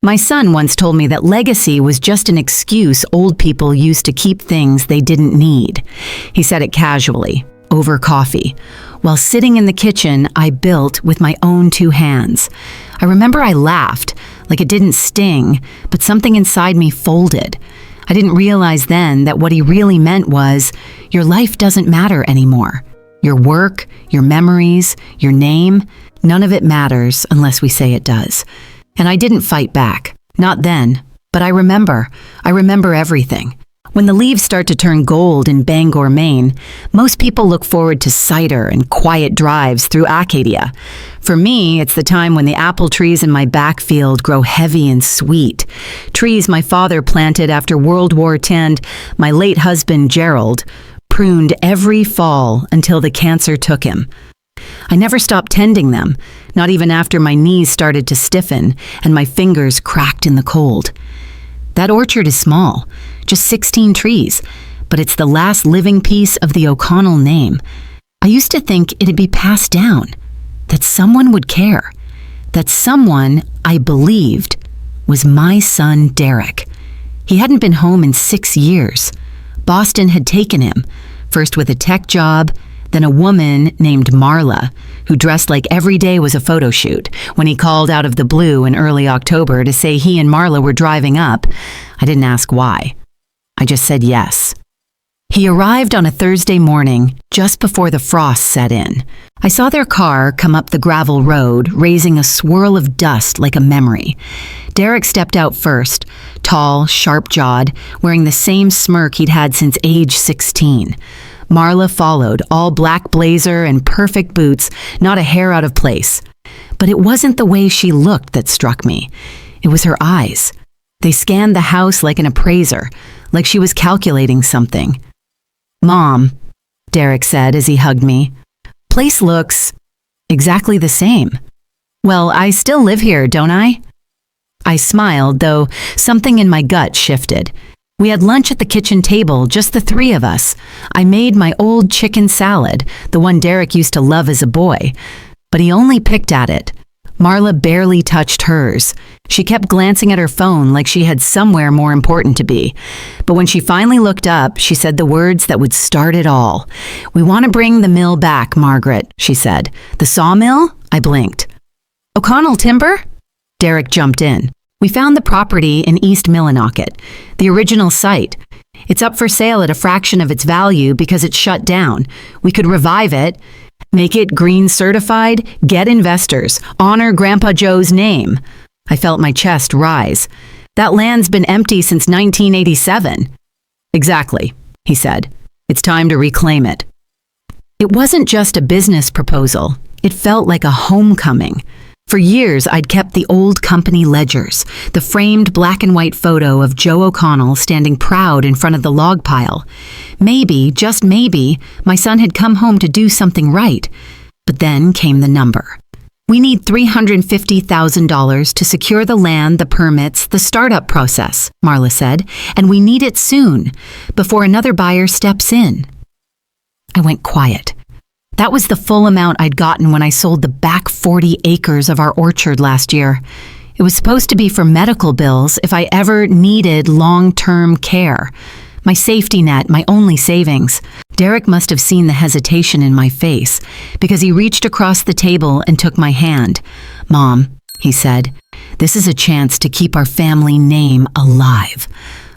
My son once told me that legacy was just an excuse old people used to keep things they didn't need. He said it casually, over coffee. While sitting in the kitchen, I built with my own 2 hands. I remember I laughed, like it didn't sting, but something inside me folded. I didn't realize then that what he really meant was, your life doesn't matter anymore. Your work, your memories, your name, none of it matters unless we say it does. And I didn't fight back. Not then, but I remember. I remember everything. When the leaves start to turn gold in Bangor, Maine, most people look forward to cider and quiet drives through Acadia. For me, it's the time when the apple trees in my backfield grow heavy and sweet. Trees my father planted after World War X and my late husband, Gerald, pruned every fall until the cancer took him. I never stopped tending them, not even after my knees started to stiffen and my fingers cracked in the cold. That orchard is small, just 16 trees, but it's the last living piece of the O'Connell name. I used to think it'd be passed down, that someone would care, that someone, I believed, was my son Derek. He hadn't been home in 6 years. Boston had taken him, first with a tech job, then a woman named Marla, who dressed like every day was a photo shoot. When he called out of the blue in early October to say he and Marla were driving up, I didn't ask why. I just said yes. He arrived on a Thursday morning, just before the frost set in. I saw their car come up the gravel road, raising a swirl of dust like a memory. Derek stepped out first, tall, sharp-jawed, wearing the same smirk he'd had since age 16. Marla followed, all black blazer and perfect boots, not a hair out of place. But it wasn't the way she looked that struck me. It was her eyes. They scanned the house like an appraiser, like she was calculating something. "Mom," Derek said as he hugged me, "place looks exactly the same." "Well, I still live here, don't I?" I smiled, though something in my gut shifted. We had lunch at the kitchen table, just the 3 of us. I made my old chicken salad, the one Derek used to love as a boy, but he only picked at it. Marla barely touched hers. She kept glancing at her phone like she had somewhere more important to be. But when she finally looked up, she said the words that would start it all. "We want to bring the mill back, Margaret," she said. "The sawmill?" I blinked. "O'Connell Timber?" Derek jumped in. "We found the property in East Millinocket, the original site. It's up for sale at a fraction of its value because it's shut down. We could revive it, make it green certified, get investors, honor Grandpa Joe's name." I felt my chest rise. "That land's been empty since 1987. "Exactly," he said. "It's time to reclaim it." It wasn't just a business proposal. It felt like a homecoming. For years, I'd kept the old company ledgers, the framed black and white photo of Joe O'Connell standing proud in front of the log pile. Maybe, just maybe, my son had come home to do something right. But then came the number. "We need $350,000 to secure the land, the permits, the startup process," Marla said, "and we need it soon, before another buyer steps in." I went quiet. That was the full amount I'd gotten when I sold the back 40 acres of our orchard last year. It was supposed to be for medical bills if I ever needed long-term care. My safety net, my only savings. Derek must have seen the hesitation in my face, because he reached across the table and took my hand. "Mom," he said, "this is a chance to keep our family name alive.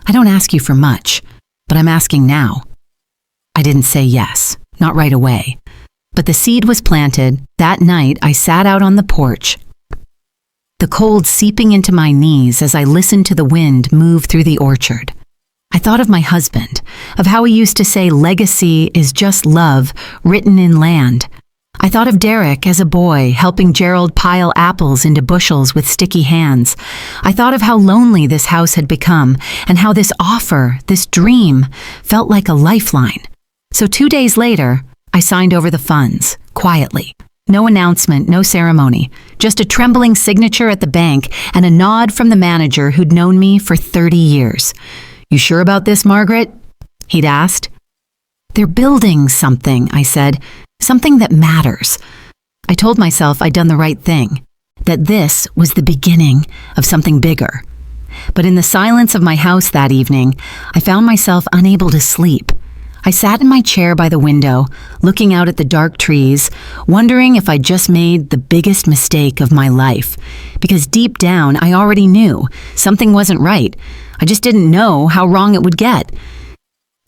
I don't ask you for much, but I'm asking now." I didn't say yes, not right away. But the seed was planted. That night, I sat out on the porch, the cold seeping into my knees as I listened to the wind move through the orchard. I thought of my husband, of how he used to say legacy is just love written in land. I thought of Derek as a boy helping Gerald pile apples into bushels with sticky hands. I thought of how lonely this house had become and how this offer, this dream, felt like a lifeline. So 2 days later, I signed over the funds, quietly. No announcement, no ceremony, just a trembling signature at the bank and a nod from the manager who'd known me for 30 years. "You sure about this, Margaret?" he'd asked. "They're building something," I said, "something that matters." I told myself I'd done the right thing. that this was the beginning of something bigger. But in the silence of my house that evening, I found myself unable to sleep. I sat in my chair by the window, looking out at the dark trees, wondering if I'd just made the biggest mistake of my life. Because deep down, I already knew something wasn't right. I just didn't know how wrong it would get.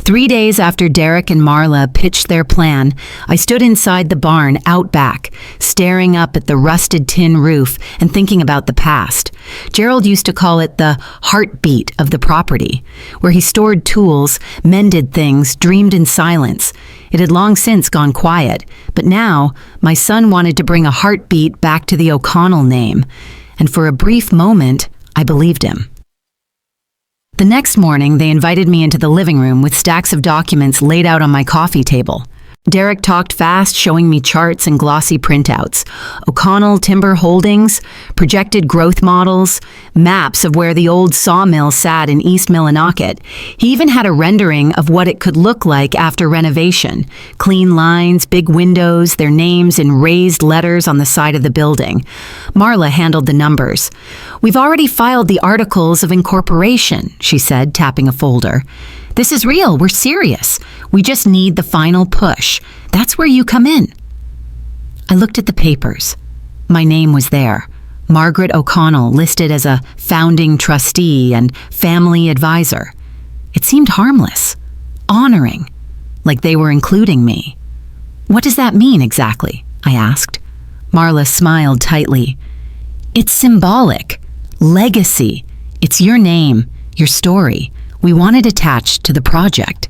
3 days after Derek and Marla pitched their plan, I stood inside the barn out back, staring up at the rusted tin roof and thinking about the past. Gerald used to call it the heartbeat of the property, where he stored tools, mended things, dreamed in silence. It had long since gone quiet, but now my son wanted to bring a heartbeat back to the O'Connell name, and for a brief moment, I believed him. The next morning, they invited me into the living room with stacks of documents laid out on my coffee table. Derek talked fast, showing me charts and glossy printouts. O'Connell Timber Holdings, projected growth models, maps of where the old sawmill sat in East Millinocket. He even had a rendering of what it could look like after renovation. Clean lines, big windows, their names in raised letters on the side of the building. Marla handled the numbers. "We've already filed the articles of incorporation," she said, tapping a folder. "This is real. We're serious. We just need the final push. That's where you come in." I looked at the papers. My name was there. Margaret O'Connell, listed as a founding trustee and family advisor. It seemed harmless, honoring, like they were including me. "What does that mean exactly?" I asked. Marla smiled tightly. "It's symbolic. Legacy. It's your name, your story. We want it attached to the project."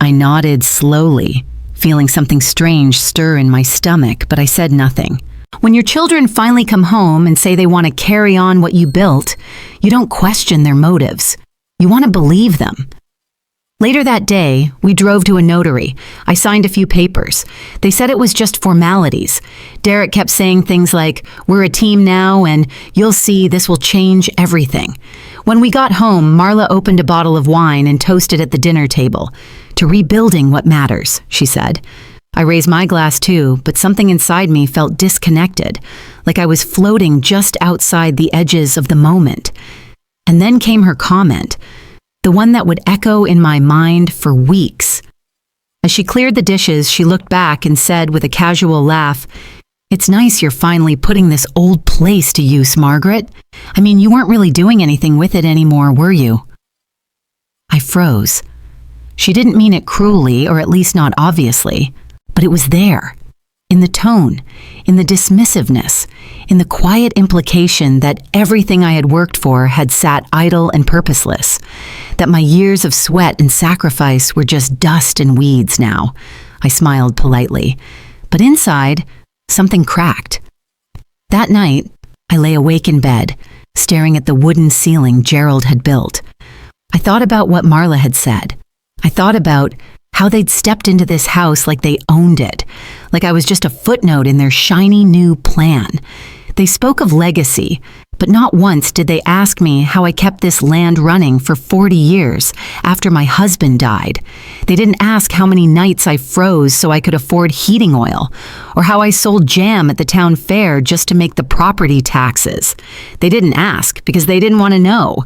I nodded slowly, feeling something strange stir in my stomach, but I said nothing. When your children finally come home and say they want to carry on what you built, you don't question their motives. You want to believe them. Later that day, we drove to a notary. I signed a few papers. They said it was just formalities. Derek kept saying things like, "We're a team now, and you'll see this will change everything." When we got home, Marla opened a bottle of wine and toasted at the dinner table. "To rebuilding what matters," she said. I raised my glass too, but something inside me felt disconnected, like I was floating just outside the edges of the moment. And then came her comment, the one that would echo in my mind for weeks. As she cleared the dishes, she looked back and said with a casual laugh, "It's nice you're finally putting this old place to use, Margaret. I mean, you weren't really doing anything with it anymore, were you?" I froze. She didn't mean it cruelly, or at least not obviously, but it was there. In the tone, in the dismissiveness, in the quiet implication that everything I had worked for had sat idle and purposeless, that my years of sweat and sacrifice were just dust and weeds now. I smiled politely, but inside, something cracked. That night, I lay awake in bed, staring at the wooden ceiling Gerald had built. I thought about what Marla had said. I thought about how they'd stepped into this house like they owned it, like I was just a footnote in their shiny new plan. They spoke of legacy, but not once did they ask me how I kept this land running for 40 years after my husband died. They didn't ask how many nights I froze so I could afford heating oil, or how I sold jam at the town fair just to make the property taxes. They didn't ask because they didn't want to know.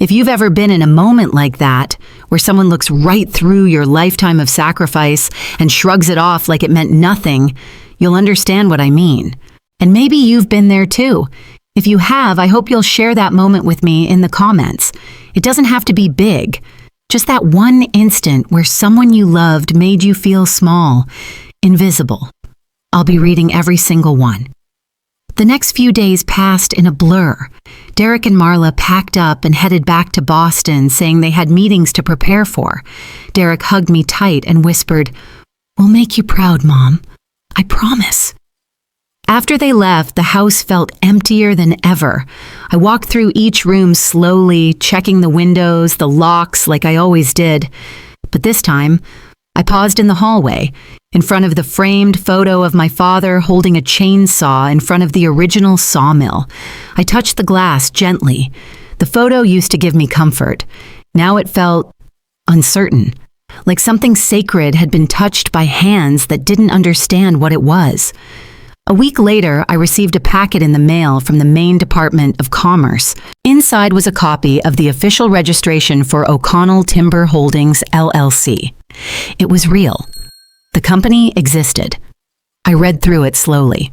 If you've ever been in a moment like that, where someone looks right through your lifetime of sacrifice and shrugs it off like it meant nothing, you'll understand what I mean. And maybe you've been there too. If you have, I hope you'll share that moment with me in the comments. It doesn't have to be big. Just that one instant where someone you loved made you feel small, invisible. I'll be reading every single one. The next few days passed in a blur. Derek and Marla packed up and headed back to Boston, saying they had meetings to prepare for. Derek hugged me tight and whispered, "We'll make you proud, Mom. I promise." After they left, the house felt emptier than ever. I walked through each room slowly, checking the windows, the locks, like I always did. But this time, I paused in the hallway, in front of the framed photo of my father holding a chainsaw in front of the original sawmill. I touched the glass gently. The photo used to give me comfort. Now it felt uncertain, like something sacred had been touched by hands that didn't understand what it was. A week later, I received a packet in the mail from the Maine Department of Commerce. Inside was a copy of the official registration for O'Connell Timber Holdings, LLC. It was real. The company existed. I read through it slowly.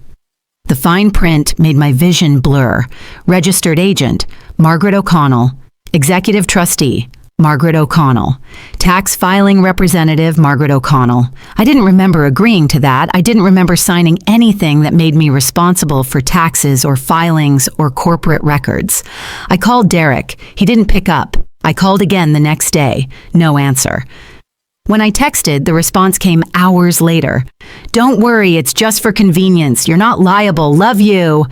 The fine print made my vision blur. Registered agent, Margaret O'Connell. Executive trustee, Margaret O'Connell. Tax filing representative, Margaret O'Connell. I didn't remember agreeing to that. I didn't remember signing anything that made me responsible for taxes or filings or corporate records. I called Derek. He didn't pick up. I called again the next day. No answer. When I texted, the response came hours later. "Don't worry, it's just for convenience. You're not liable. Love you."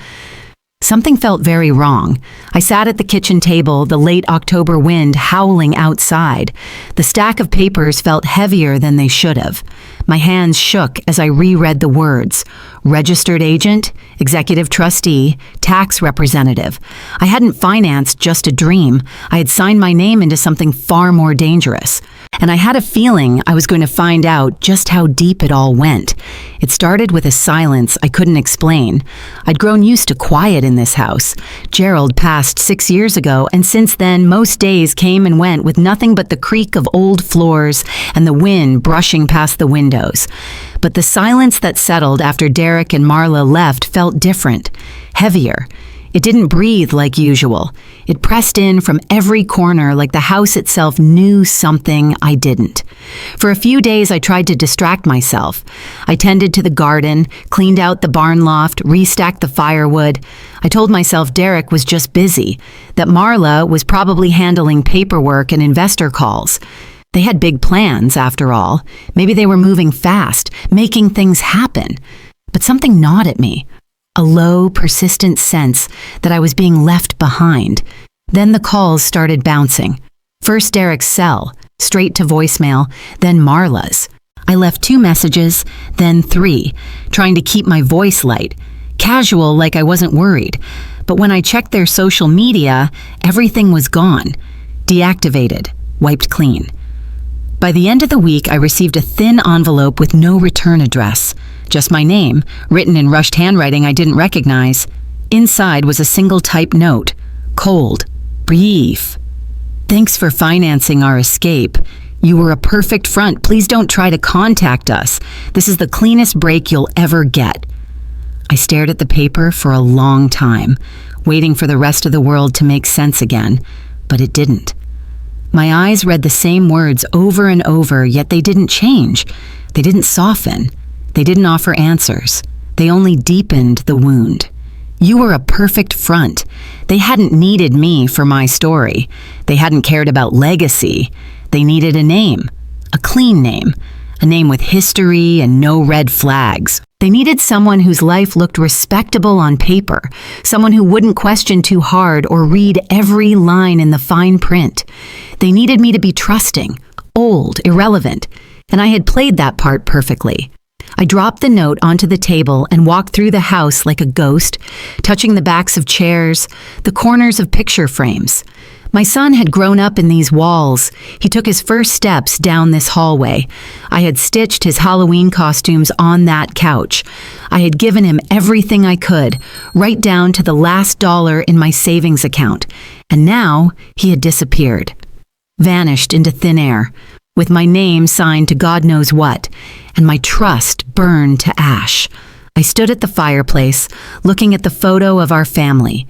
Something felt very wrong. I sat at the kitchen table, the late October wind howling outside. The stack of papers felt heavier than they should have. My hands shook as I reread the words. Registered agent, executive trustee, tax representative. I hadn't financed just a dream. I had signed my name into something far more dangerous. And I had a feeling I was going to find out just how deep it all went. It started with a silence I couldn't explain. I'd grown used to quiet in this house. Gerald passed 6 years ago, and since then, most days came and went with nothing but the creak of old floors and the wind brushing past the windows. But the silence that settled after Derek and Marla left felt different, heavier. It didn't breathe like usual. It pressed in from every corner like the house itself knew something I didn't. For a few days, I tried to distract myself. I tended to the garden, cleaned out the barn loft, restacked the firewood. I told myself Derek was just busy, that Marla was probably handling paperwork and investor calls. They had big plans, after all. Maybe they were moving fast, making things happen. But something gnawed at me. A low, persistent sense that I was being left behind. Then the calls started bouncing. First Derek's cell, straight to voicemail, then Marla's. I left 2 messages, then 3, trying to keep my voice light, casual like I wasn't worried. But when I checked their social media, everything was gone, deactivated, wiped clean. By the end of the week, I received a thin envelope with no return address. Just my name, written in rushed handwriting I didn't recognize. Inside was a single type note. Cold. Brief. Thanks for financing our escape. You were a perfect front. Please don't try to contact us. This is the cleanest break you'll ever get. I stared at the paper for a long time, waiting for the rest of the world to make sense again, but it didn't. My eyes read the same words over and over, yet they didn't change. They didn't soften. They didn't offer answers. They only deepened the wound. You were a perfect front. They hadn't needed me for my story. They hadn't cared about legacy. They needed a name, a clean name, a name with history and no red flags. They needed someone whose life looked respectable on paper, someone who wouldn't question too hard or read every line in the fine print. They needed me to be trusting, old, irrelevant, and I had played that part perfectly. I dropped the note onto the table and walked through the house like a ghost, touching the backs of chairs, the corners of picture frames. My son had grown up in these walls. He took his first steps down this hallway. I had stitched his Halloween costumes on that couch. I had given him everything I could, right down to the last dollar in my savings account. And now he had disappeared, vanished into thin air, with my name signed to God knows what, and my trust burned to ash. I stood at the fireplace, looking at the photo of our family.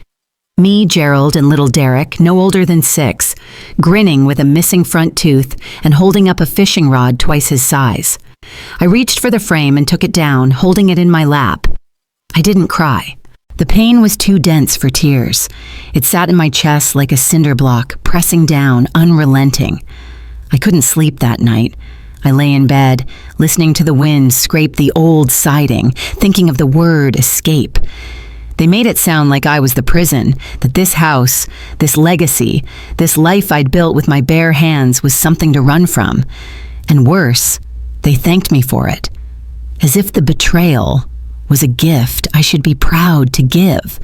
Me, Gerald, and little Derek, no older than 6, grinning with a missing front tooth and holding up a fishing rod twice his size. I reached for the frame and took it down, holding it in my lap. I didn't cry. The pain was too dense for tears. It sat in my chest like a cinder block, pressing down, unrelenting. I couldn't sleep that night. I lay in bed, listening to the wind scrape the old siding, thinking of the word escape. They made it sound like I was the prison, that this house, this legacy, this life I'd built with my bare hands was something to run from. And worse, they thanked me for it, as if the betrayal was a gift I should be proud to give.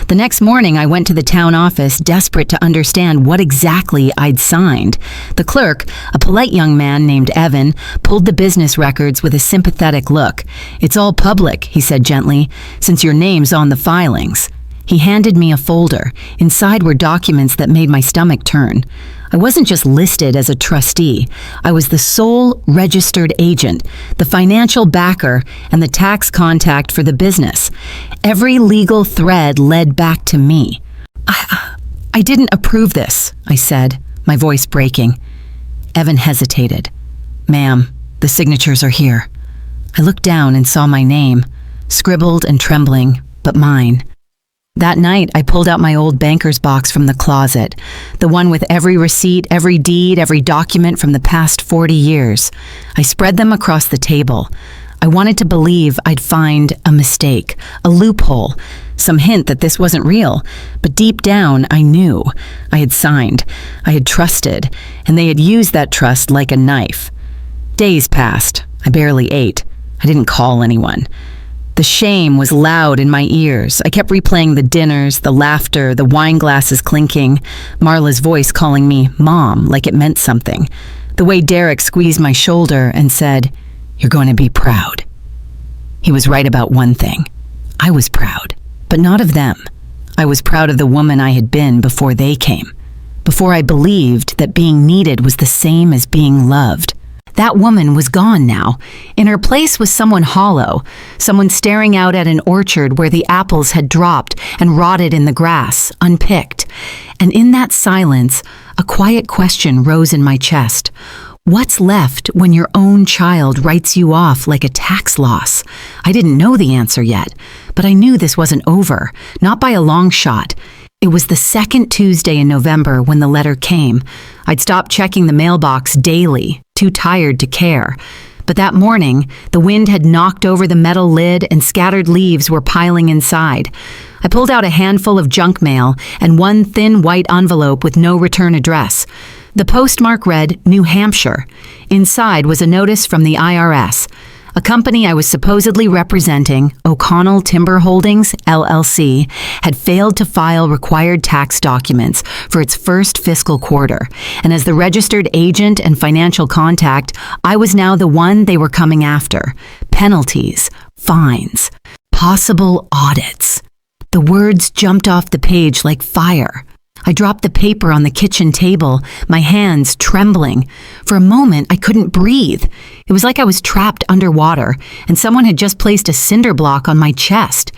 The next morning, I went to the town office, desperate to understand what exactly I'd signed. The clerk, a polite young man named Evan, pulled the business records with a sympathetic look. "It's all public," he said gently, "since your name's on the filings." He handed me a folder. Inside were documents that made my stomach turn. I wasn't just listed as a trustee. I was the sole registered agent, the financial backer, and the tax contact for the business. Every legal thread led back to me. I didn't approve this," I said, my voice breaking. Evan hesitated. "Ma'am, the signatures are here." I looked down and saw my name, scribbled and trembling, but mine. That night, I pulled out my old banker's box from the closet, the one with every receipt, every deed, every document from the past 40 years. I spread them across the table. I wanted to believe I'd find a mistake, a loophole, some hint that this wasn't real. But deep down, I knew. I had signed, I had trusted, and they had used that trust like a knife. Days passed. I barely ate. I didn't call anyone. The shame was loud in my ears. I kept replaying the dinners, the laughter, the wine glasses clinking, Marla's voice calling me Mom like it meant something. The way Derek squeezed my shoulder and said, "You're going to be proud." He was right about one thing. I was proud, but not of them. I was proud of the woman I had been before they came, before I believed that being needed was the same as being loved. That woman was gone now. In her place was someone hollow, someone staring out at an orchard where the apples had dropped and rotted in the grass, unpicked. And in that silence, a quiet question rose in my chest. What's left when your own child writes you off like a tax loss? I didn't know the answer yet, but I knew this wasn't over, not by a long shot. It was the second Tuesday in November when the letter came. I'd stopped checking the mailbox daily, too tired to care. But that morning, the wind had knocked over the metal lid and scattered leaves were piling inside. I pulled out a handful of junk mail and one thin white envelope with no return address. The postmark read New Hampshire. Inside was a notice from the IRS. A company I was supposedly representing, O'Connell Timber Holdings, LLC, had failed to file required tax documents for its first fiscal quarter, and as the registered agent and financial contact, I was now the one they were coming after. Penalties, fines, possible audits. The words jumped off the page like fire. I dropped the paper on the kitchen table, my hands trembling. For a moment, I couldn't breathe. It was like I was trapped underwater, and someone had just placed a cinder block on my chest.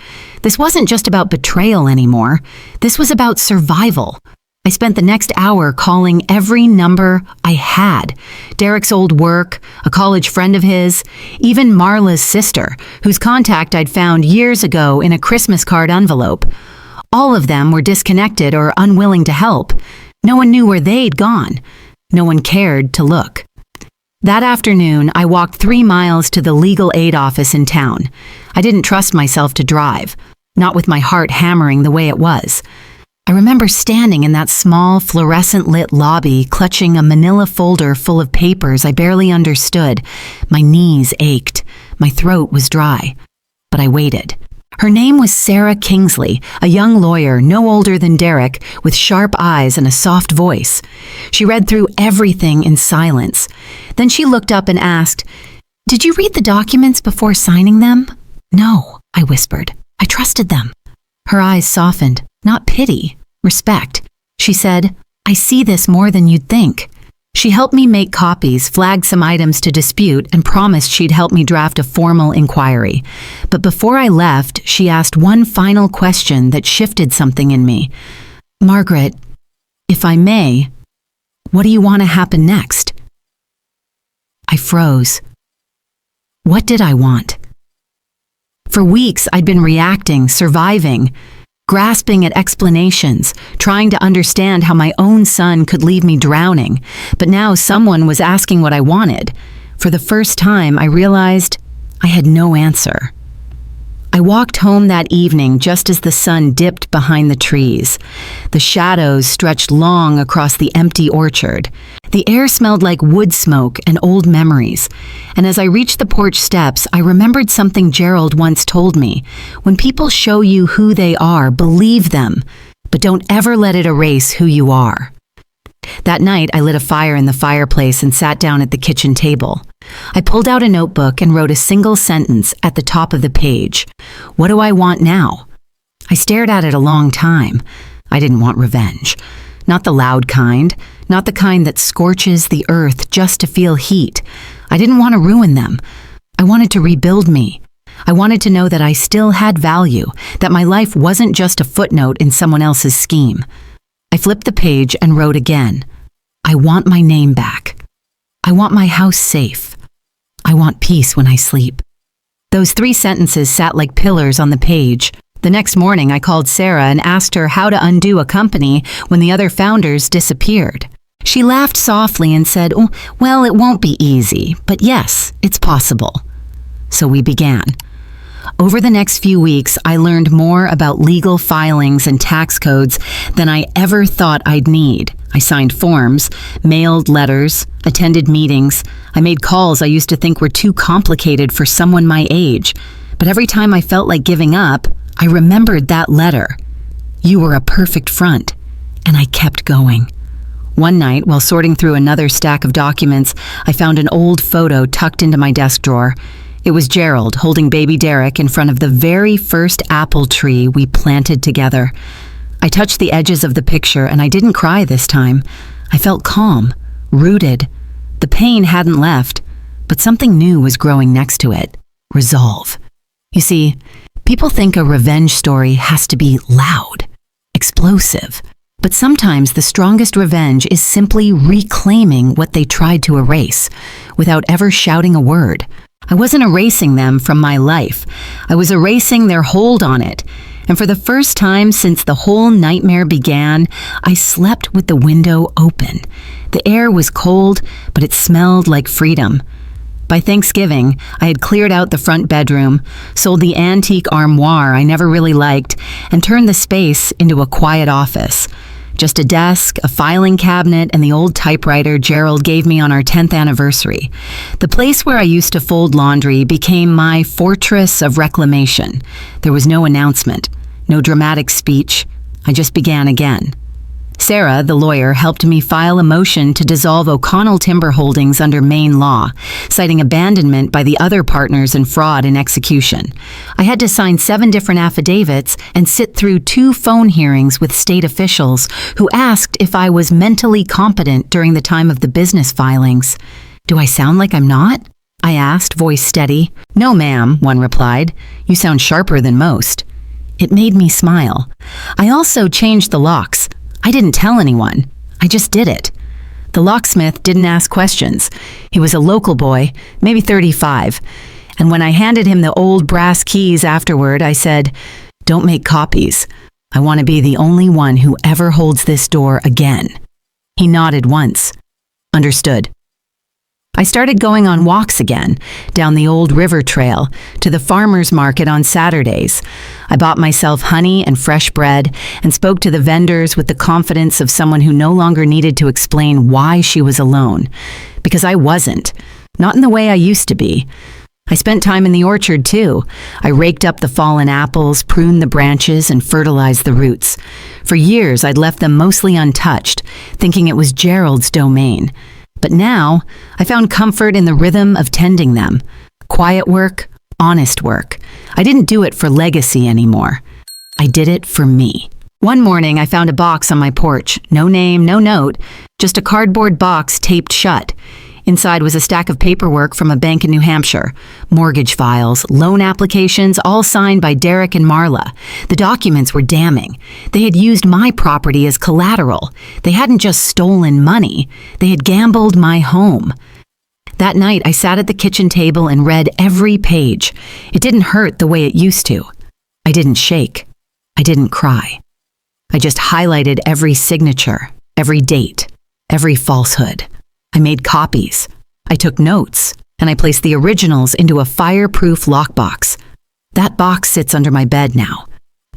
This wasn't just about betrayal anymore. This was about survival. I spent the next hour calling every number I had. Derek's old work, a college friend of his, even Marla's sister, whose contact I'd found years ago in a Christmas card envelope. All of them were disconnected or unwilling to help. No one knew where they'd gone. No one cared to look. That afternoon, I walked 3 miles to the legal aid office in town. I didn't trust myself to drive, not with my heart hammering the way it was. I remember standing in that small, fluorescent-lit lobby, clutching a manila folder full of papers I barely understood. My knees ached. My throat was dry. But I waited. Her name was Sarah Kingsley, a young lawyer no older than Derek, with sharp eyes and a soft voice. She read through everything in silence. Then she looked up and asked, "Did you read the documents before signing them?" "No," I whispered. "I trusted them." Her eyes softened, not pity, respect. She said, "I see this more than you'd think." She helped me make copies, flagged some items to dispute, and promised she'd help me draft a formal inquiry. But before I left, she asked one final question that shifted something in me. "Margaret, if I may, what do you want to happen next?" I froze. What did I want? For weeks, I'd been reacting, surviving, grasping at explanations, trying to understand how my own son could leave me drowning. But now someone was asking what I wanted. For the first time, I realized I had no answer. I walked home that evening just as the sun dipped behind the trees. The shadows stretched long across the empty orchard. The air smelled like wood smoke and old memories. And as I reached the porch steps, I remembered something Gerald once told me. When people show you who they are, believe them, but don't ever let it erase who you are. That night, I lit a fire in the fireplace and sat down at the kitchen table. I pulled out a notebook and wrote a single sentence at the top of the page. What do I want now? I stared at it a long time. I didn't want revenge. Not the loud kind, not the kind that scorches the earth just to feel heat. I didn't want to ruin them. I wanted to rebuild me. I wanted to know that I still had value, that my life wasn't just a footnote in someone else's scheme. I flipped the page and wrote again. I want my name back. I want my house safe. I want peace when I sleep. Those 3 sentences sat like pillars on the page. The next morning, I called Sarah and asked her how to undo a company when the other founders disappeared. She laughed softly and said, well, it won't be easy, but yes, it's possible. So we began. Over the next few weeks, I learned more about legal filings and tax codes than I ever thought I'd need. I signed forms, mailed letters, attended meetings. I made calls I used to think were too complicated for someone my age. But every time I felt like giving up, I remembered that letter. You were a perfect front. And I kept going. One night, while sorting through another stack of documents, I found an old photo tucked into my desk drawer. It was Gerald holding baby Derek in front of the very first apple tree we planted together. I touched the edges of the picture and I didn't cry this time. I felt calm, rooted. The pain hadn't left, but something new was growing next to it. Resolve. You see, people think a revenge story has to be loud, explosive. But sometimes the strongest revenge is simply reclaiming what they tried to erase, without ever shouting a word. I wasn't erasing them from my life. I was erasing their hold on it. And for the first time since the whole nightmare began, I slept with the window open. The air was cold, but it smelled like freedom. By Thanksgiving, I had cleared out the front bedroom, sold the antique armoire I never really liked, and turned the space into a quiet office. Just a desk, a filing cabinet, and the old typewriter Gerald gave me on our 10th anniversary. The place where I used to fold laundry became my fortress of reclamation. There was no announcement, no dramatic speech. I just began again. Sarah, the lawyer, helped me file a motion to dissolve O'Connell Timber Holdings under Maine law, citing abandonment by the other partners and fraud in execution. I had to sign 7 different affidavits and sit through 2 phone hearings with state officials who asked if I was mentally competent during the time of the business filings. Do I sound like I'm not? I asked, voice steady. No, ma'am, one replied. You sound sharper than most. It made me smile. I also changed the locks. I didn't tell anyone. I just did it. The locksmith didn't ask questions. He was a local boy, maybe 35. And when I handed him the old brass keys afterward, I said, "Don't make copies. I want to be the only one who ever holds this door again." He nodded once. Understood. I started going on walks again, down the old river trail, to the farmer's market on Saturdays. I bought myself honey and fresh bread and spoke to the vendors with the confidence of someone who no longer needed to explain why she was alone. Because I wasn't. Not in the way I used to be. I spent time in the orchard too. I raked up the fallen apples, pruned the branches, and fertilized the roots. For years, I'd left them mostly untouched, thinking it was Gerald's domain. But now, I found comfort in the rhythm of tending them. Quiet work, honest work. I didn't do it for legacy anymore. I did it for me. One morning, I found a box on my porch. No name, no note, just a cardboard box taped shut. Inside was a stack of paperwork from a bank in New Hampshire. Mortgage files, loan applications, all signed by Derek and Marla. The documents were damning. They had used my property as collateral. They hadn't just stolen money. They had gambled my home. That night, I sat at the kitchen table and read every page. It didn't hurt the way it used to. I didn't shake. I didn't cry. I just highlighted every signature, every date, every falsehood. I made copies. I took notes, and I placed the originals into a fireproof lockbox. That box sits under my bed now,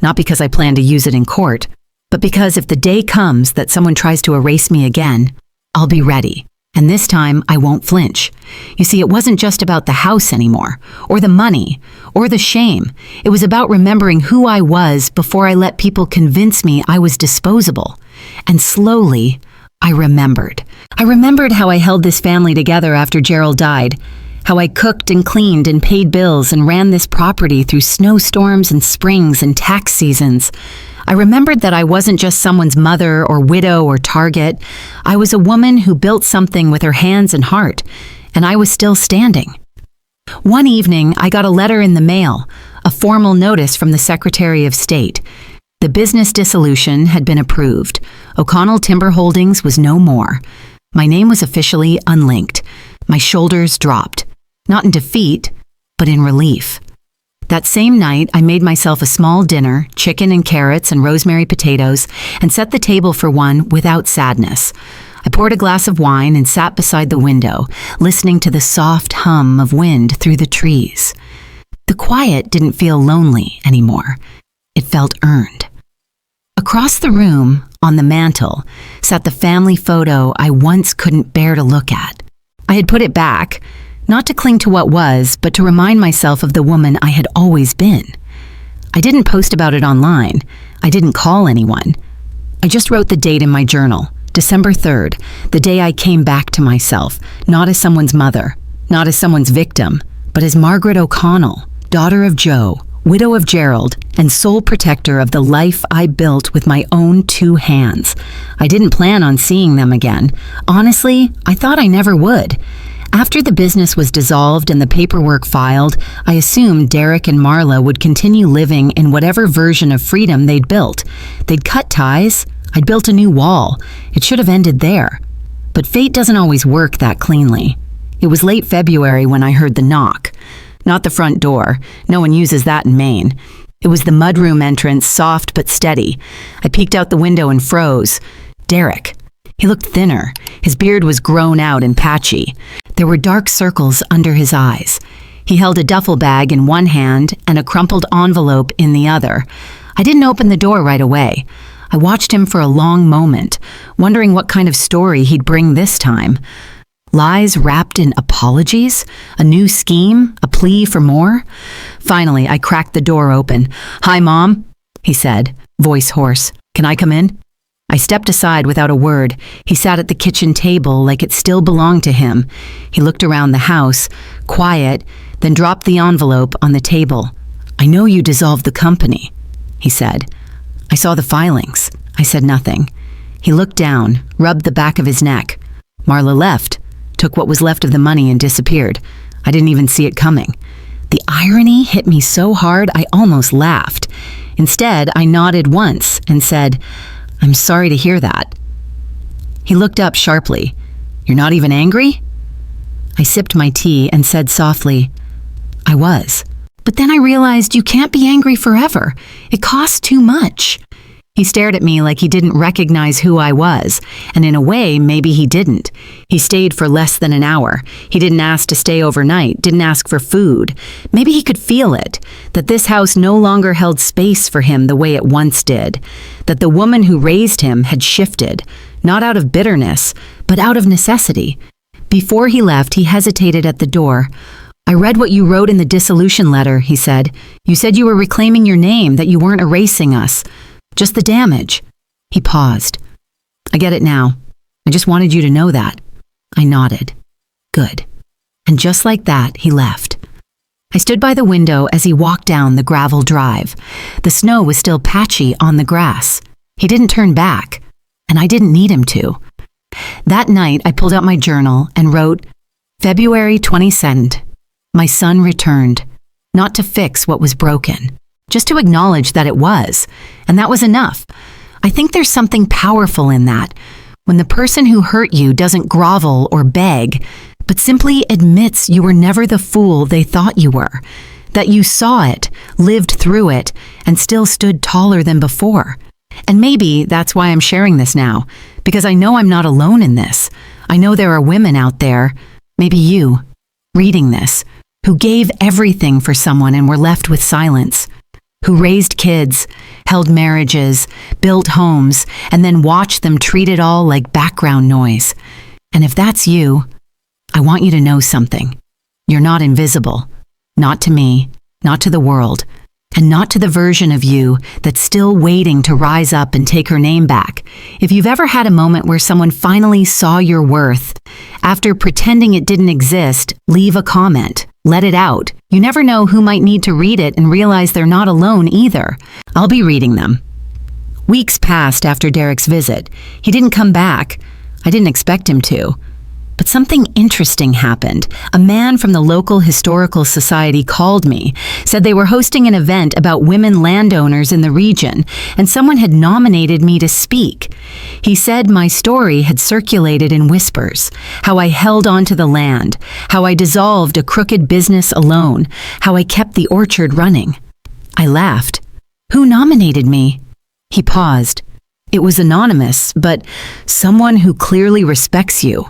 not because I plan to use it in court, but because if the day comes that someone tries to erase me again, I'll be ready. And this time, I won't flinch. You see, it wasn't just about the house anymore, or the money, or the shame. It was about remembering who I was before I let people convince me I was disposable. And slowly, I remembered. I remembered how I held this family together after Gerald died, how I cooked and cleaned and paid bills and ran this property through snowstorms and springs and tax seasons. I remembered that I wasn't just someone's mother or widow or target. I was a woman who built something with her hands and heart, and I was still standing. One evening, I got a letter in the mail, a formal notice from the Secretary of State. The business dissolution had been approved. O'Connell Timber Holdings was no more. My name was officially unlinked. My shoulders dropped, not in defeat, but in relief. That same night, I made myself a small dinner, chicken and carrots and rosemary potatoes, and set the table for one without sadness. I poured a glass of wine and sat beside the window, listening to the soft hum of wind through the trees. The quiet didn't feel lonely anymore. It felt earned. Across the room, on the mantel, sat the family photo I once couldn't bear to look at. I had put it back, not to cling to what was, but to remind myself of the woman I had always been. I didn't post about it online. I didn't call anyone. I just wrote the date in my journal, December 3rd, the day I came back to myself, not as someone's mother, not as someone's victim, but as Margaret O'Connell, daughter of Joe, widow of Gerald, and sole protector of the life I built with my own 2 hands. I didn't plan on seeing them again. Honestly, I thought I never would. After the business was dissolved and the paperwork filed, I assumed Derek and Marla would continue living in whatever version of freedom they'd built. They'd cut ties. I'd built a new wall. It should have ended there. But fate doesn't always work that cleanly. It was late February when I heard the knock. Not the front door. No one uses that in Maine. It was the mudroom entrance, soft but steady. I peeked out the window and froze. Derek. He looked thinner. His beard was grown out and patchy. There were dark circles under his eyes. He held a duffel bag in one hand and a crumpled envelope in the other. I didn't open the door right away. I watched him for a long moment, wondering what kind of story he'd bring this time. Lies wrapped in apologies? A new scheme? A plea for more? Finally, I cracked the door open. "Hi, Mom," he said, voice hoarse. "Can I come in?" I stepped aside without a word. He sat at the kitchen table like it still belonged to him. He looked around the house, quiet, then dropped the envelope on the table. "I know you dissolved the company," he said. "I saw the filings." I said nothing. He looked down, rubbed the back of his neck. "Marla left, took what was left of the money and disappeared. I didn't even see it coming." The irony hit me so hard I almost laughed. Instead, I nodded once and said, "I'm sorry to hear that." He looked up sharply. "You're not even angry?" I sipped my tea and said softly, "I was. But then I realized you can't be angry forever. It costs too much." He stared at me like he didn't recognize who I was, and in a way, maybe he didn't. He stayed for less than an hour. He didn't ask to stay overnight, didn't ask for food. Maybe he could feel it, that this house no longer held space for him the way it once did, that the woman who raised him had shifted, not out of bitterness, but out of necessity. Before he left, he hesitated at the door. "I read what you wrote in the dissolution letter," he said. "You said you were reclaiming your name, that you weren't erasing us. Just the damage." He paused. "I get it now. I just wanted you to know that." I nodded. "Good." And just like that, he left. I stood by the window as he walked down the gravel drive. The snow was still patchy on the grass. He didn't turn back, and I didn't need him to. That night, I pulled out my journal and wrote, February 22nd. My son returned, not to fix what was broken, just to acknowledge that it was, and that was enough. I think there's something powerful in that, when the person who hurt you doesn't grovel or beg, but simply admits you were never the fool they thought you were, that you saw it, lived through it, and still stood taller than before. And maybe that's why I'm sharing this now, because I know I'm not alone in this. I know there are women out there, maybe you, reading this, who gave everything for someone and were left with silence, who raised kids, held marriages, built homes, and then watched them treat it all like background noise. And if that's you, I want you to know something. You're not invisible. Not to me, not to the world, and not to the version of you that's still waiting to rise up and take her name back. If you've ever had a moment where someone finally saw your worth, after pretending it didn't exist, leave a comment. Let it out. You never know who might need to read it and realize they're not alone either. I'll be reading them. Weeks passed after Derek's visit. He didn't come back. I didn't expect him to. But something interesting happened. A man from the local historical society called me, said they were hosting an event about women landowners in the region, and someone had nominated me to speak. He said my story had circulated in whispers, how I held on to the land, how I dissolved a crooked business alone, how I kept the orchard running. I laughed. Who nominated me? He paused. It was anonymous, but someone who clearly respects you.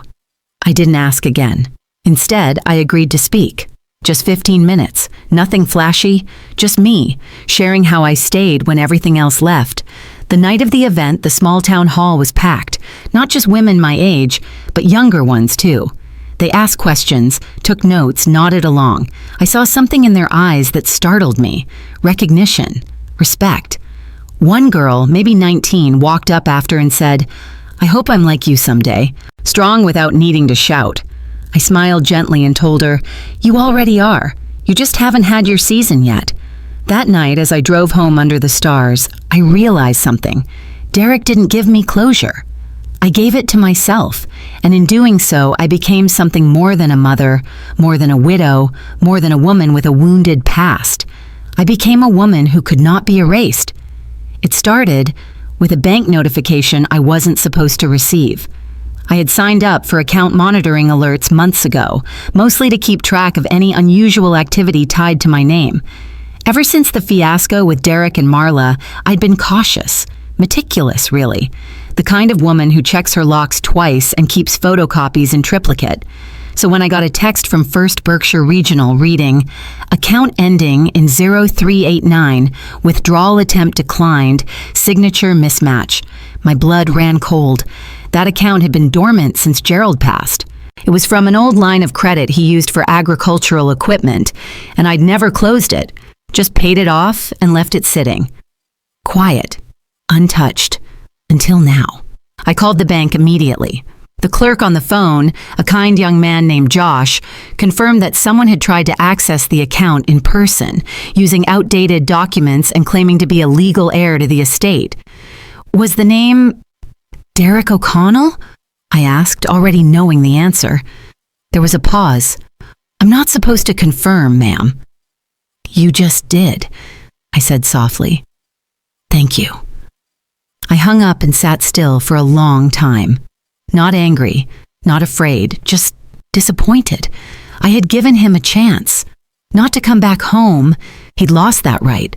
I didn't ask again. Instead, I agreed to speak. Just 15 minutes, nothing flashy, just me, sharing how I stayed when everything else left. The night of the event, the small town hall was packed, not just women my age, but younger ones too. They asked questions, took notes, nodded along. I saw something in their eyes that startled me. Recognition, respect. One girl, maybe 19, walked up after and said, "I hope I'm like you someday." Strong without needing to shout. I smiled gently and told her, "You already are. You just haven't had your season yet." That night, as I drove home under the stars, I realized something. Derek didn't give me closure. I gave it to myself, and in doing so, I became something more than a mother, more than a widow, more than a woman with a wounded past. I became a woman who could not be erased. It started with a bank notification I wasn't supposed to receive. I had signed up for account monitoring alerts months ago, mostly to keep track of any unusual activity tied to my name. Ever since the fiasco with Derek and Marla, I'd been cautious, meticulous really, the kind of woman who checks her locks twice and keeps photocopies in triplicate. So when I got a text from First Berkshire Regional reading, "Account ending in 0389, withdrawal attempt declined, signature mismatch," my blood ran cold. That account had been dormant since Gerald passed. It was from an old line of credit he used for agricultural equipment, and I'd never closed it, just paid it off and left it sitting. Quiet, untouched, until now. I called the bank immediately. The clerk on the phone, a kind young man named Josh, confirmed that someone had tried to access the account in person, using outdated documents and claiming to be a legal heir to the estate. Was the name Derek O'Connell? I asked, already knowing the answer. There was a pause. "I'm not supposed to confirm, ma'am." "You just did," I said softly. "Thank you." I hung up and sat still for a long time. Not angry, not afraid, just disappointed. I had given him a chance. Not to come back home, he'd lost that right,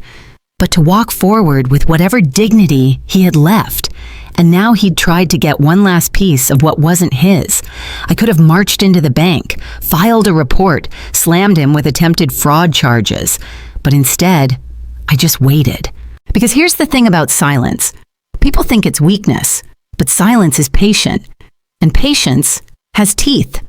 but to walk forward with whatever dignity he had left. And now he'd tried to get one last piece of what wasn't his. I could have marched into the bank, filed a report, slammed him with attempted fraud charges. But instead, I just waited. Because here's the thing about silence. People think it's weakness, but silence is patient. And patience has teeth.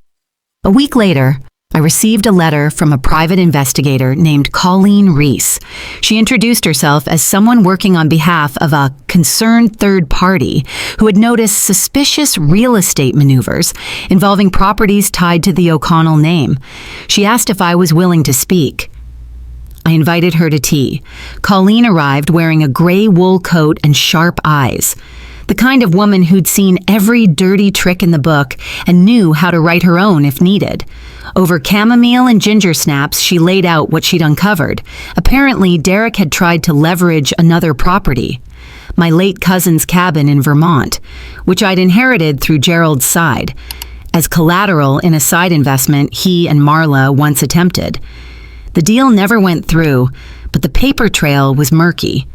A week later, I received a letter from a private investigator named Colleen Reese. She introduced herself as someone working on behalf of a concerned third party who had noticed suspicious real estate maneuvers involving properties tied to the O'Connell name. She asked if I was willing to speak. I invited her to tea. Colleen arrived wearing a gray wool coat and sharp eyes. The kind of woman who'd seen every dirty trick in the book and knew how to write her own if needed. Over chamomile and ginger snaps, she laid out what she'd uncovered. Apparently, Derek had tried to leverage another property, my late cousin's cabin in Vermont, which I'd inherited through Gerald's side, as collateral in a side investment he and Marla once attempted. The deal never went through, but the paper trail was murky.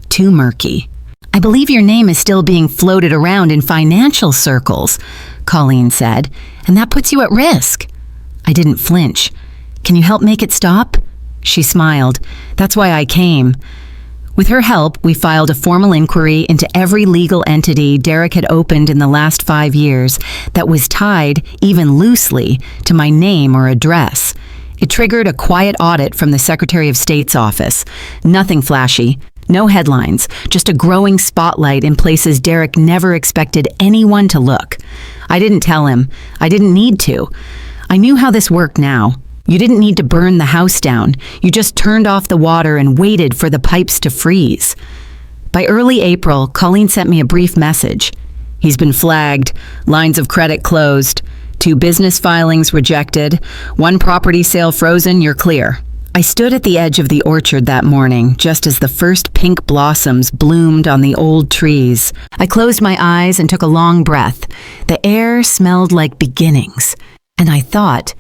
Too murky. "I believe your name is still being floated around in financial circles," Colleen said, "and that puts you at risk." I didn't flinch. Can you help make it stop?" She smiled. "That's why I came." With her help, we filed a formal inquiry into every legal entity Derek had opened in the last 5 years that was tied, even loosely, to my name or address. It triggered a quiet audit from the Secretary of State's office. Nothing flashy, no headlines, just a growing spotlight in places Derek never expected anyone to look. I didn't tell him. I didn't need to. I knew how this worked now. You didn't need to burn the house down. You just turned off the water and waited for the pipes to freeze. By early April, Colleen sent me a brief message. "He's been flagged. Lines of credit closed. 2 business filings rejected. 1 property sale frozen. You're clear." I stood at the edge of the orchard that morning, just as the first pink blossoms bloomed on the old trees. I closed my eyes and took a long breath. The air smelled like beginnings, and they thought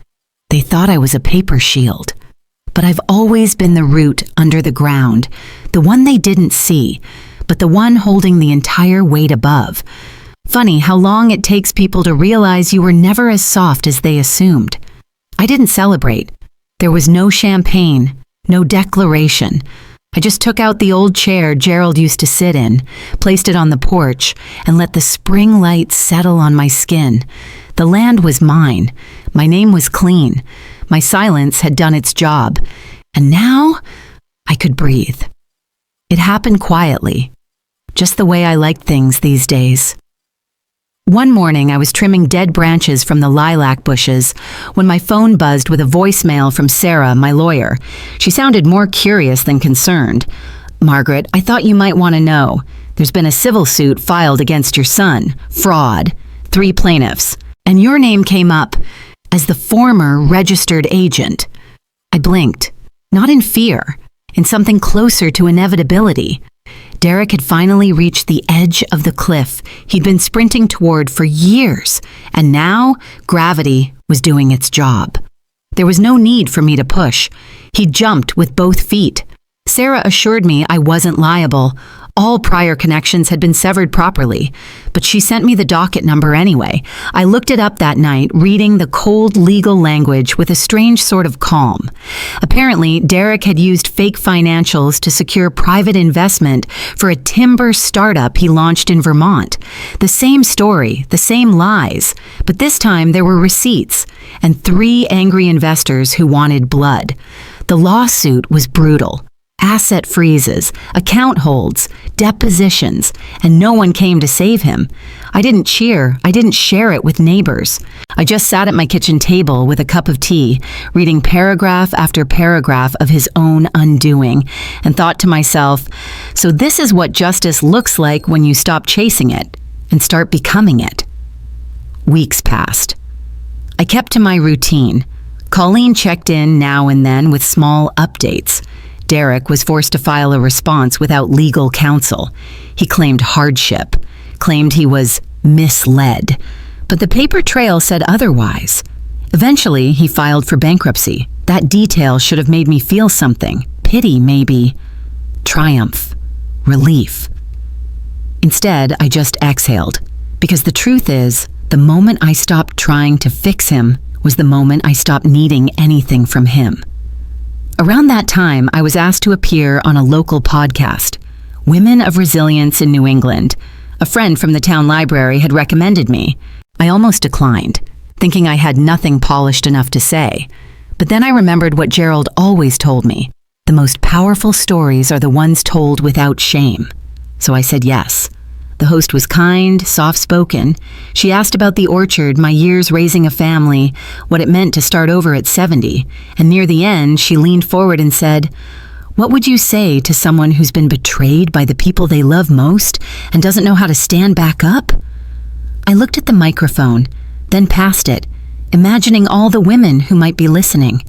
I was a paper shield. But I've always been the root under the ground, the one they didn't see, but the one holding the entire weight above. Funny how long it takes people to realize you were never as soft as they assumed. I didn't celebrate. There was no champagne, no declaration. I just took out the old chair Gerald used to sit in, placed it on the porch, and let the spring light settle on my skin. The land was mine. My name was clean. My silence had done its job. And now I could breathe. It happened quietly, just the way I liked things these days. One morning, I was trimming dead branches from the lilac bushes when my phone buzzed with a voicemail from Sarah, my lawyer. She sounded more curious than concerned. "Margaret, I thought you might want to know. There's been a civil suit filed against your son. Fraud. 3 plaintiffs. And your name came up as the former registered agent." I blinked, not in fear, in something closer to inevitability. Derek had finally reached the edge of the cliff he'd been sprinting toward for years, and now gravity was doing its job. There was no need for me to push. He jumped with both feet. Sarah assured me I wasn't liable. All prior connections had been severed properly, but she sent me the docket number anyway. I looked it up that night, reading the cold legal language with a strange sort of calm. Apparently, Derek had used fake financials to secure private investment for a timber startup he launched in Vermont. The same story, the same lies, but this time there were receipts and 3 angry investors who wanted blood. The lawsuit was brutal. Asset freezes, account holds, depositions, and no one came to save him. I didn't cheer. I didn't share it with neighbors. I just sat at my kitchen table with a cup of tea, reading paragraph after paragraph of his own undoing, and thought to myself, so this is what justice looks like when you stop chasing it and start becoming it. Weeks passed. I kept to my routine. Colleen checked in now and then with small updates. Derek was forced to file a response without legal counsel. He claimed hardship, claimed he was misled, but the paper trail said otherwise. Eventually, he filed for bankruptcy. That detail should have made me feel something. Pity, maybe. Triumph. Relief. Instead, I just exhaled, because the truth is, the moment I stopped trying to fix him was the moment I stopped needing anything from him. Around that time, I was asked to appear on a local podcast, Women of Resilience in New England. A friend from the town library had recommended me. I almost declined, thinking I had nothing polished enough to say. But then I remembered what Gerald always told me. The most powerful stories are the ones told without shame. So I said yes. The host was kind, soft-spoken. She asked about the orchard, my years raising a family, what it meant to start over at 70. And near the end, she leaned forward and said, "What would you say to someone who's been betrayed by the people they love most and doesn't know how to stand back up?" I looked at the microphone, then past it, imagining all the women who might be listening.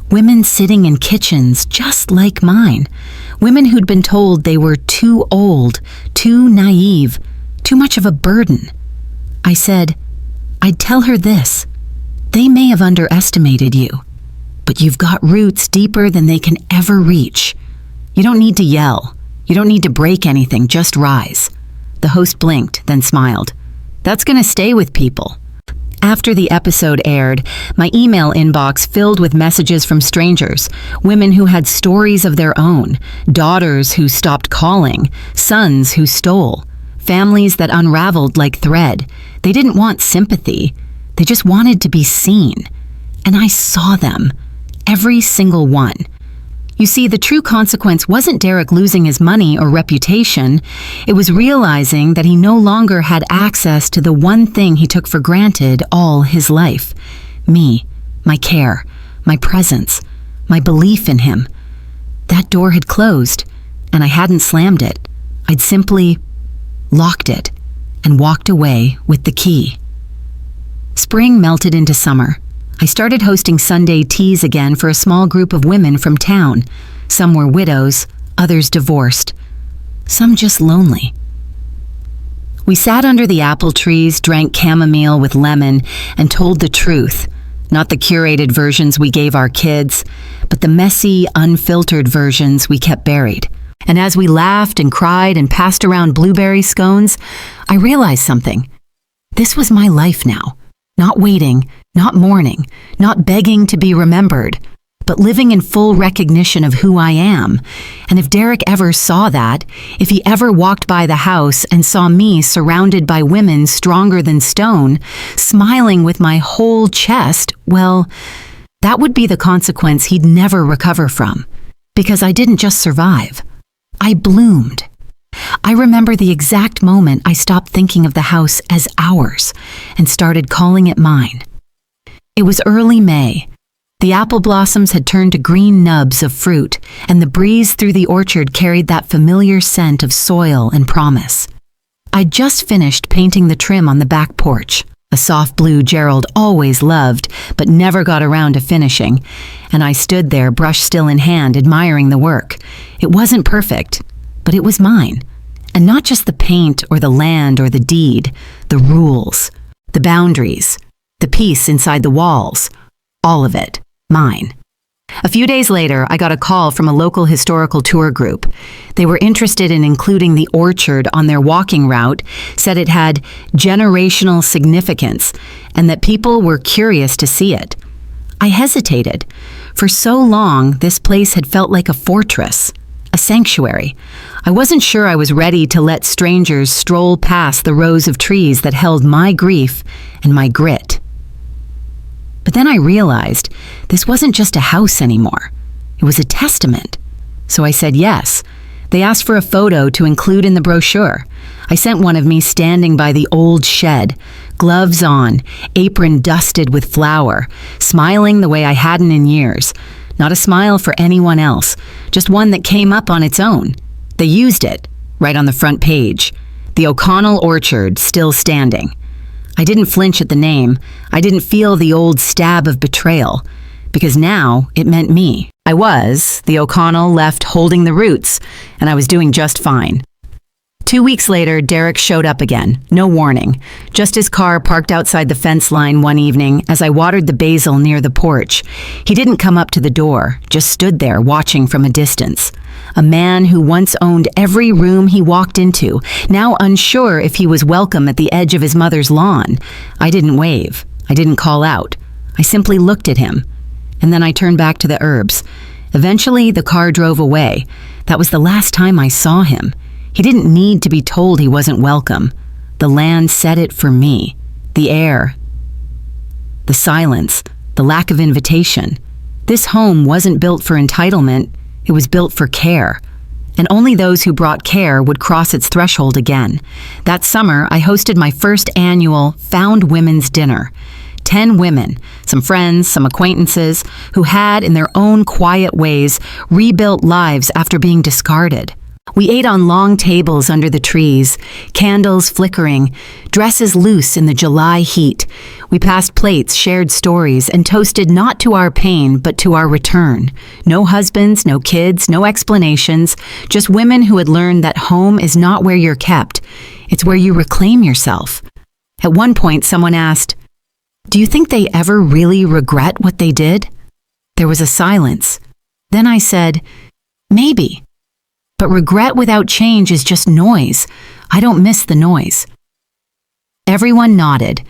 Women sitting in kitchens just like mine. Women who'd been told they were too old, too naive, too much of a burden. I said, I'd tell her this. They may have underestimated you, but you've got roots deeper than they can ever reach. You don't need to yell. You don't need to break anything, just rise. The host blinked, then smiled. That's going to stay with people. After the episode aired, my email inbox filled with messages from strangers, women who had stories of their own, daughters who stopped calling, sons who stole, families that unraveled like thread. They didn't want sympathy. They just wanted to be seen. And I saw them. Every single one. You see, the true consequence wasn't Derek losing his money or reputation. It was realizing that he no longer had access to the one thing he took for granted all his life. Me, my care, my presence, my belief in him. That door had closed, and I hadn't slammed it. I'd simply locked it and walked away with the key. Spring melted into summer. I started hosting Sunday teas again for a small group of women from town. Some were widows, others divorced, some just lonely. We sat under the apple trees, drank chamomile with lemon, and told the truth. Not the curated versions we gave our kids, but the messy, unfiltered versions we kept buried. And as we laughed and cried and passed around blueberry scones, I realized something. This was my life now. Not waiting, not mourning, not begging to be remembered, but living in full recognition of who I am. And if Derek ever saw that, if he ever walked by the house and saw me surrounded by women stronger than stone, smiling with my whole chest, well, that would be the consequence he'd never recover from. Because I didn't just survive. I bloomed. I remember the exact moment I stopped thinking of the house as ours and started calling it mine. It was early May. The apple blossoms had turned to green nubs of fruit, and the breeze through the orchard carried that familiar scent of soil and promise. I'd just finished painting the trim on the back porch, a soft blue Gerald always loved but never got around to finishing, and I stood there, brush still in hand, admiring the work. It wasn't perfect, but it was mine. And not just the paint or the land or the deed, the rules, the boundaries, the peace inside the walls, all of it, mine. A few days later, I got a call from a local historical tour group. They were interested in including the orchard on their walking route, said it had generational significance, and that people were curious to see it. I hesitated. For so long, this place had felt like a fortress. A sanctuary. I wasn't sure I was ready to let strangers stroll past the rows of trees that held my grief and my grit. But then I realized this wasn't just a house anymore. It was a testament. So I said yes. They asked for a photo to include in the brochure. I sent one of me standing by the old shed, gloves on, apron dusted with flour, smiling the way I hadn't in years. Not a smile for anyone else, just one that came up on its own. They used it, right on the front page. The O'Connell Orchard, still standing. I didn't flinch at the name. I didn't feel the old stab of betrayal, because now it meant me. I was, the O'Connell left holding the roots, and I was doing just fine. 2 weeks later, Derek showed up again, no warning. Just his car parked outside the fence line one evening as I watered the basil near the porch. He didn't come up to the door, just stood there watching from a distance. A man who once owned every room he walked into, now unsure if he was welcome at the edge of his mother's lawn. I didn't wave. I didn't call out. I simply looked at him. And then I turned back to the herbs. Eventually, the car drove away. That was the last time I saw him. He didn't need to be told he wasn't welcome. The land said it for me. The air, the silence, the lack of invitation. This home wasn't built for entitlement, it was built for care. And only those who brought care would cross its threshold again. That summer, I hosted my first annual Found Women's Dinner. 10 women, some friends, some acquaintances, who had, in their own quiet ways, rebuilt lives after being discarded. We ate on long tables under the trees, candles flickering, dresses loose in the July heat. We passed plates, shared stories, and toasted not to our pain, but to our return. No husbands, no kids, no explanations, just women who had learned that home is not where you're kept. It's where you reclaim yourself. At one point, someone asked, "Do you think they ever really regret what they did?" There was a silence. Then I said, "Maybe. But regret without change is just noise. I don't miss the noise." Everyone nodded,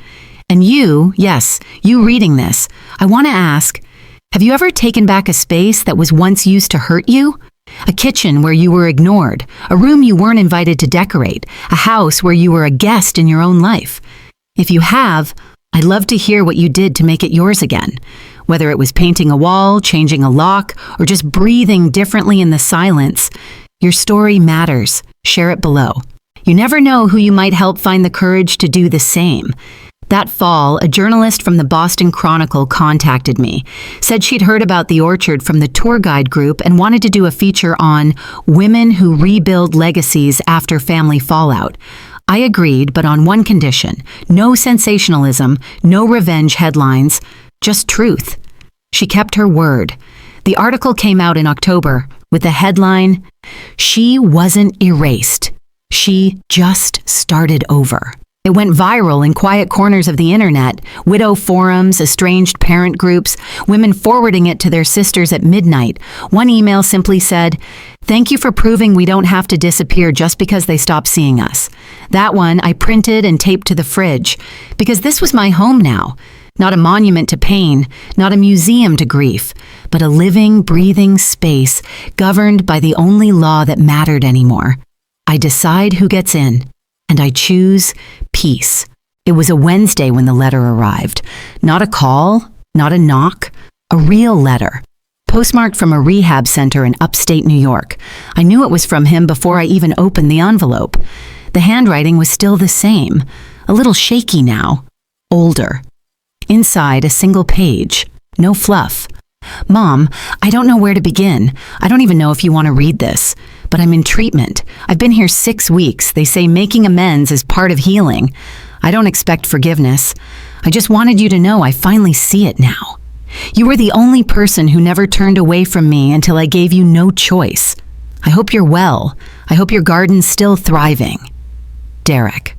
And you, yes, you reading this, I want to ask, have you ever taken back a space that was once used to hurt you? A kitchen where you were ignored, a room you weren't invited to decorate, a house where you were a guest in your own life. If you have, I'd love to hear what you did to make it yours again. Whether it was painting a wall, changing a lock, or just breathing differently in the silence, your story matters. Share it below. You never know who you might help find the courage to do the same. That fall, a journalist from the Boston Chronicle contacted me, said she'd heard about the orchard from the tour guide group and wanted to do a feature on women who rebuild legacies after family fallout. I agreed, but on one condition: no sensationalism, no revenge headlines, just truth. She kept her word. The article came out in October with the headline, "She wasn't erased. She just started over." It went viral in quiet corners of the internet, widow forums, estranged parent groups, women forwarding it to their sisters at midnight. One email simply said, "Thank you for proving we don't have to disappear just because they stop seeing us." That one I printed and taped to the fridge, because this was my home now. Not a monument to pain, not a museum to grief, but a living, breathing space governed by the only law that mattered anymore. I decide who gets in, and I choose peace. It was a Wednesday when the letter arrived. Not a call, not a knock, a real letter. Postmarked from a rehab center in upstate New York. I knew it was from him before I even opened the envelope. The handwriting was still the same, a little shaky now, older. Inside, a single page, no fluff. "Mom, I don't know where to begin. I don't even know if you want to read this, but I'm in treatment. I've been here 6 weeks. They say making amends is part of healing. I don't expect forgiveness. I just wanted you to know I finally see it now. You were the only person who never turned away from me until I gave you no choice. I hope you're well. I hope your garden's still thriving. Derek."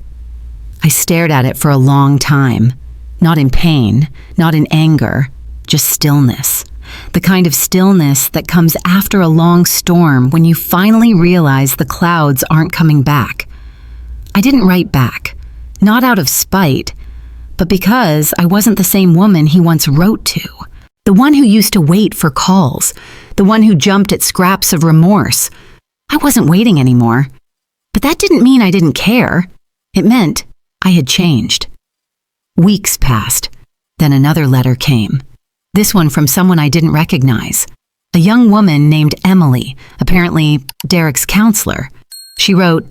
I stared at it for a long time. Not in pain, not in anger, just stillness. The kind of stillness that comes after a long storm when you finally realize the clouds aren't coming back. I didn't write back, not out of spite, but because I wasn't the same woman he once wrote to. The one who used to wait for calls, the one who jumped at scraps of remorse. I wasn't waiting anymore. But that didn't mean I didn't care. It meant I had changed. Weeks passed. Then another letter came. This one from someone I didn't recognize. A young woman named Emily, apparently Derek's counselor. She wrote,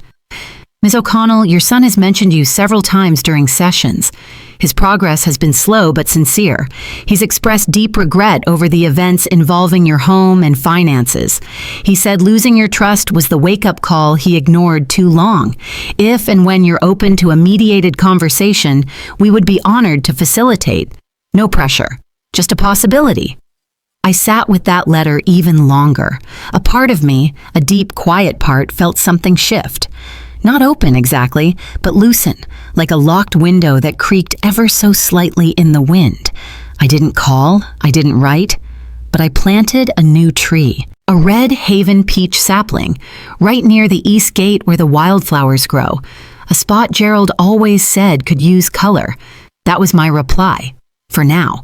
"Ms. O'Connell, your son has mentioned you several times during sessions. His progress has been slow but sincere. He's expressed deep regret over the events involving your home and finances. He said losing your trust was the wake-up call he ignored too long. If and when you're open to a mediated conversation, we would be honored to facilitate. No pressure, just a possibility." I sat with that letter even longer. A part of me, a deep, quiet part, felt something shift. Not open exactly, but loosen, like a locked window that creaked ever so slightly in the wind. I didn't call, I didn't write, but I planted a new tree, a red Haven peach sapling, right near the east gate where the wildflowers grow, a spot Gerald always said could use color. That was my reply, for now.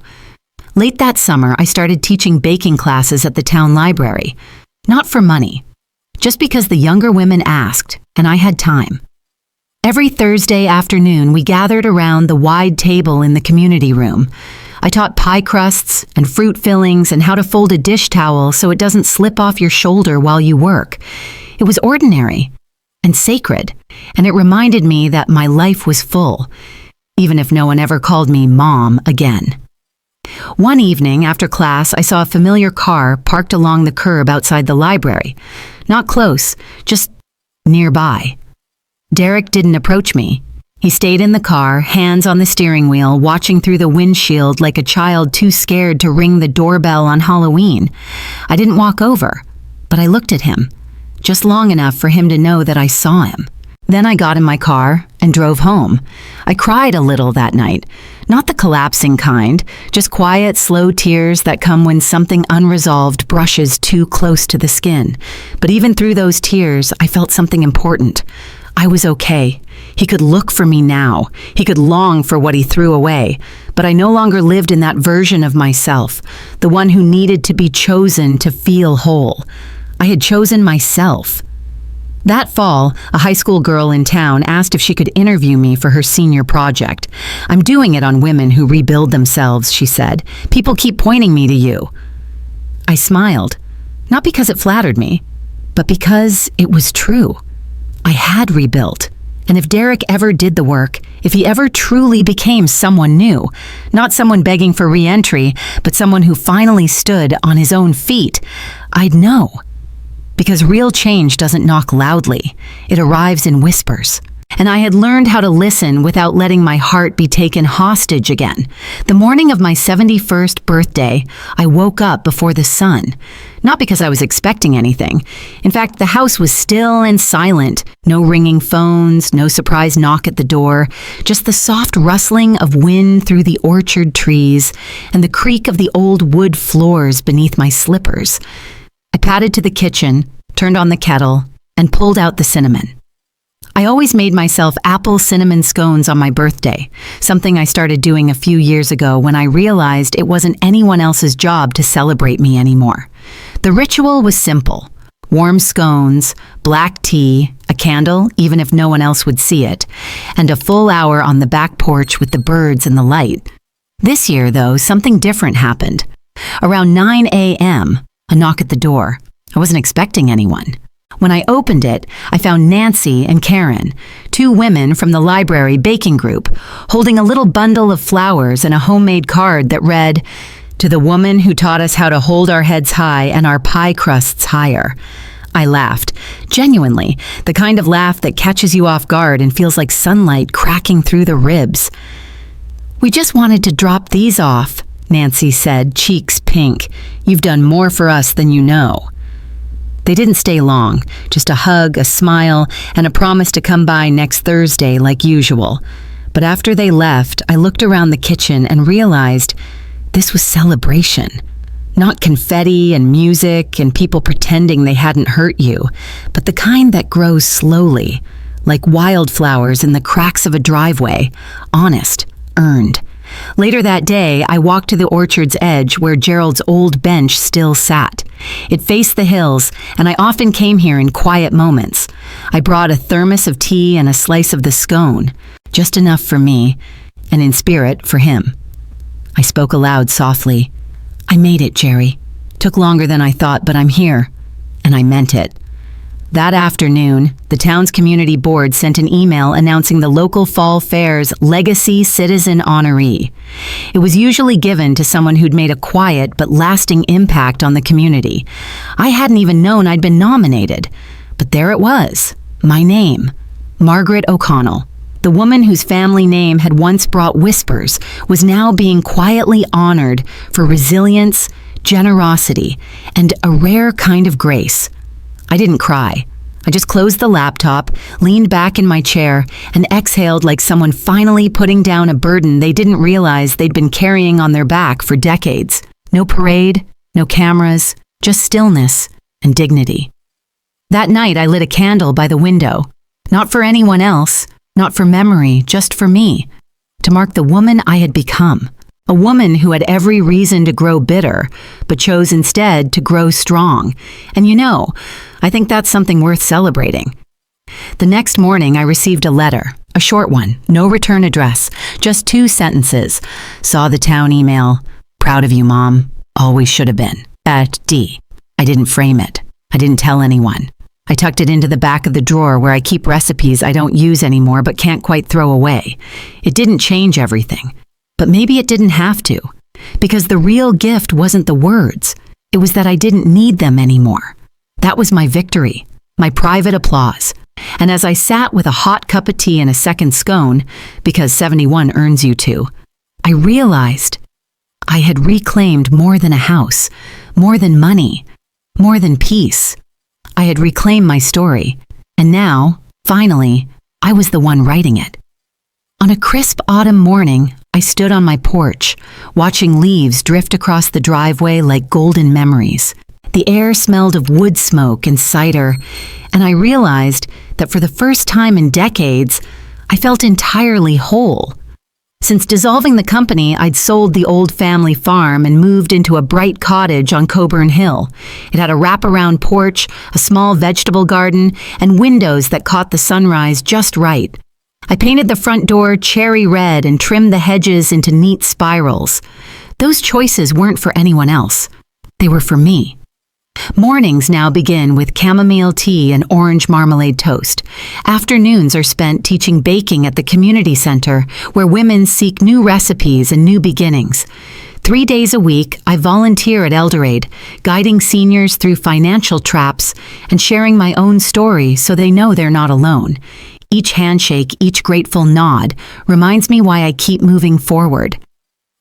Late that summer, I started teaching baking classes at the town library. Not for money, just because the younger women asked, and I had time. Every Thursday afternoon, we gathered around the wide table in the community room. I taught pie crusts and fruit fillings and how to fold a dish towel so it doesn't slip off your shoulder while you work. It was ordinary and sacred, and it reminded me that my life was full, even if no one ever called me Mom again. One evening after class, I saw a familiar car parked along the curb outside the library. Not close, just nearby. Derek didn't approach me. He stayed in the car, hands on the steering wheel, watching through the windshield like a child too scared to ring the doorbell on Halloween. I didn't walk over, but I looked at him, just long enough for him to know that I saw him. Then I got in my car and drove home. I cried a little that night. Not the collapsing kind, just quiet, slow tears that come when something unresolved brushes too close to the skin. But even through those tears, I felt something important. I was okay. He could look for me now. He could long for what he threw away. But I no longer lived in that version of myself, the one who needed to be chosen to feel whole. I had chosen myself. That fall, a high school girl in town asked if she could interview me for her senior project. "I'm doing it on women who rebuild themselves," she said. "People keep pointing me to you." I smiled, not because it flattered me, but because it was true. I had rebuilt. And if Derek ever did the work, if he ever truly became someone new, not someone begging for re-entry, but someone who finally stood on his own feet, I'd know. Because real change doesn't knock loudly. It arrives in whispers. And I had learned how to listen without letting my heart be taken hostage again. The morning of my 71st birthday, I woke up before the sun. Not because I was expecting anything. In fact, the house was still and silent. No ringing phones, no surprise knock at the door, just the soft rustling of wind through the orchard trees and the creak of the old wood floors beneath my slippers. I padded to the kitchen, turned on the kettle, and pulled out the cinnamon. I always made myself apple cinnamon scones on my birthday, something I started doing a few years ago when I realized it wasn't anyone else's job to celebrate me anymore. The ritual was simple: warm scones, black tea, a candle, even if no one else would see it, and a full hour on the back porch with the birds and the light. This year, though, something different happened. Around 9 a.m., a knock at the door. I wasn't expecting anyone. When I opened it, I found Nancy and Karen, two women from the library baking group, holding a little bundle of flowers and a homemade card that read, "To the woman who taught us how to hold our heads high and our pie crusts higher." I laughed, genuinely, the kind of laugh that catches you off guard and feels like sunlight cracking through the ribs. "We just wanted to drop these off," Nancy said, cheeks pink. "You've done more for us than you know." They didn't stay long, just a hug, a smile, and a promise to come by next Thursday like usual. But after they left, I looked around the kitchen and realized this was celebration. Not confetti and music and people pretending they hadn't hurt you, but the kind that grows slowly, like wildflowers in the cracks of a driveway, honest, earned. Later that day, I walked to the orchard's edge where Gerald's old bench still sat. It faced the hills, and I often came here in quiet moments. I brought a thermos of tea and a slice of the scone, just enough for me, and in spirit for him. I spoke aloud softly. "I made it, Jerry. Took longer than I thought, but I'm here." And I meant it. That afternoon, the town's community board sent an email announcing the local fall fair's Legacy Citizen Honoree. It was usually given to someone who'd made a quiet but lasting impact on the community. I hadn't even known I'd been nominated. But there it was, my name, Margaret O'Connell. The woman whose family name had once brought whispers was now being quietly honored for resilience, generosity, and a rare kind of grace. I didn't cry. I just closed the laptop, leaned back in my chair, and exhaled like someone finally putting down a burden they didn't realize they'd been carrying on their back for decades. No parade, no cameras, just stillness and dignity. That night, I lit a candle by the window. Not for anyone else, not for memory, just for me, to mark the woman I had become. A woman who had every reason to grow bitter, but chose instead to grow strong. And you know, I think that's something worth celebrating. The next morning, I received a letter, a short one, no return address, just 2 sentences. Saw the town email. Proud of you, Mom. Always should have been. At D. I didn't frame it. I didn't tell anyone. I tucked it into the back of the drawer where I keep recipes I don't use anymore but can't quite throw away. It didn't change everything. But maybe it didn't have to, because the real gift wasn't the words. It was that I didn't need them anymore. That was my victory, my private applause. And as I sat with a hot cup of tea and a second scone, because 71 earns you to, I realized I had reclaimed more than a house, more than money, more than peace. I had reclaimed my story, and now, finally, I was the one writing it. On a crisp autumn morning, I stood on my porch, watching leaves drift across the driveway like golden memories. The air smelled of wood smoke and cider, and I realized that for the first time in decades, I felt entirely whole. Since dissolving the company, I'd sold the old family farm and moved into a bright cottage on Coburn Hill. It had a wraparound porch, a small vegetable garden, and windows that caught the sunrise just right. I painted the front door cherry red and trimmed the hedges into neat spirals. Those choices weren't for anyone else. They were for me. Mornings now begin with chamomile tea and orange marmalade toast. Afternoons are spent teaching baking at the community center, where women seek new recipes and new beginnings. 3 days a week, I volunteer at Eldorade, guiding seniors through financial traps and sharing my own story so they know they're not alone. Each handshake, each grateful nod reminds me why I keep moving forward.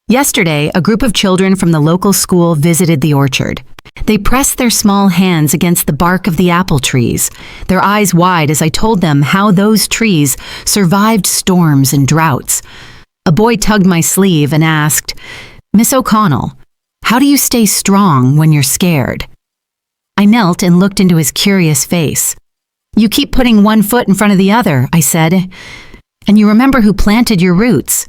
Yesterday, a group of children from the local school visited the orchard. They pressed their small hands against the bark of the apple trees, their eyes wide as I told them how those trees survived storms and droughts. A boy tugged my sleeve and asked, "Miss O'Connell, how do you stay strong when you're scared?" I knelt and looked into his curious face. "You keep putting one foot in front of the other," I said, "and you remember who planted your roots."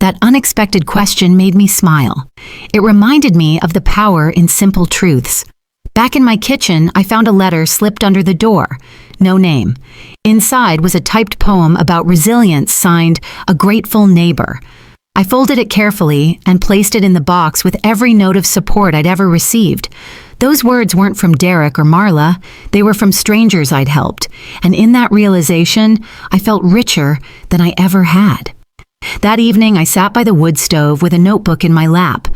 That unexpected question made me smile. It reminded me of the power in simple truths. Back in my kitchen, I found a letter slipped under the door. No name. Inside was a typed poem about resilience signed "A Grateful Neighbor." I folded it carefully and placed it in the box with every note of support I'd ever received. Those words weren't from Derek or Marla. They were from strangers I'd helped. And in that realization, I felt richer than I ever had. That evening, I sat by the wood stove with a notebook in my lap.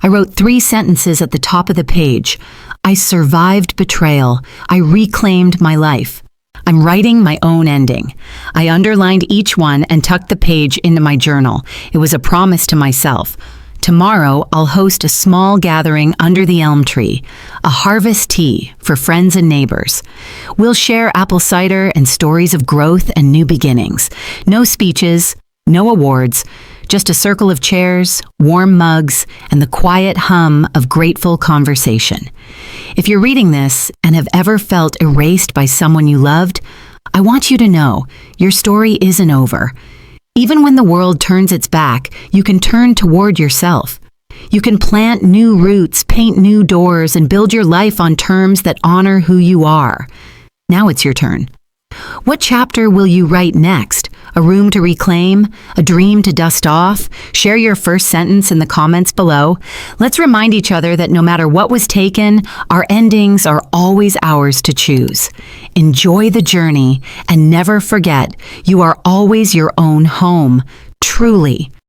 I wrote 3 sentences at the top of the page. I survived betrayal. I reclaimed my life. I'm writing my own ending. I underlined each one and tucked the page into my journal. It was a promise to myself. Tomorrow, I'll host a small gathering under the elm tree, a harvest tea for friends and neighbors. We'll share apple cider and stories of growth and new beginnings. No speeches, no awards, just a circle of chairs, warm mugs, and the quiet hum of grateful conversation. If you're reading this and have ever felt erased by someone you loved, I want you to know your story isn't over. Even when the world turns its back, you can turn toward yourself. You can plant new roots, paint new doors, and build your life on terms that honor who you are. Now it's your turn. What chapter will you write next? A room to reclaim? A dream to dust off? Share your first sentence in the comments below. Let's remind each other that no matter what was taken, our endings are always ours to choose. Enjoy the journey and never forget, you are always your own home. Truly.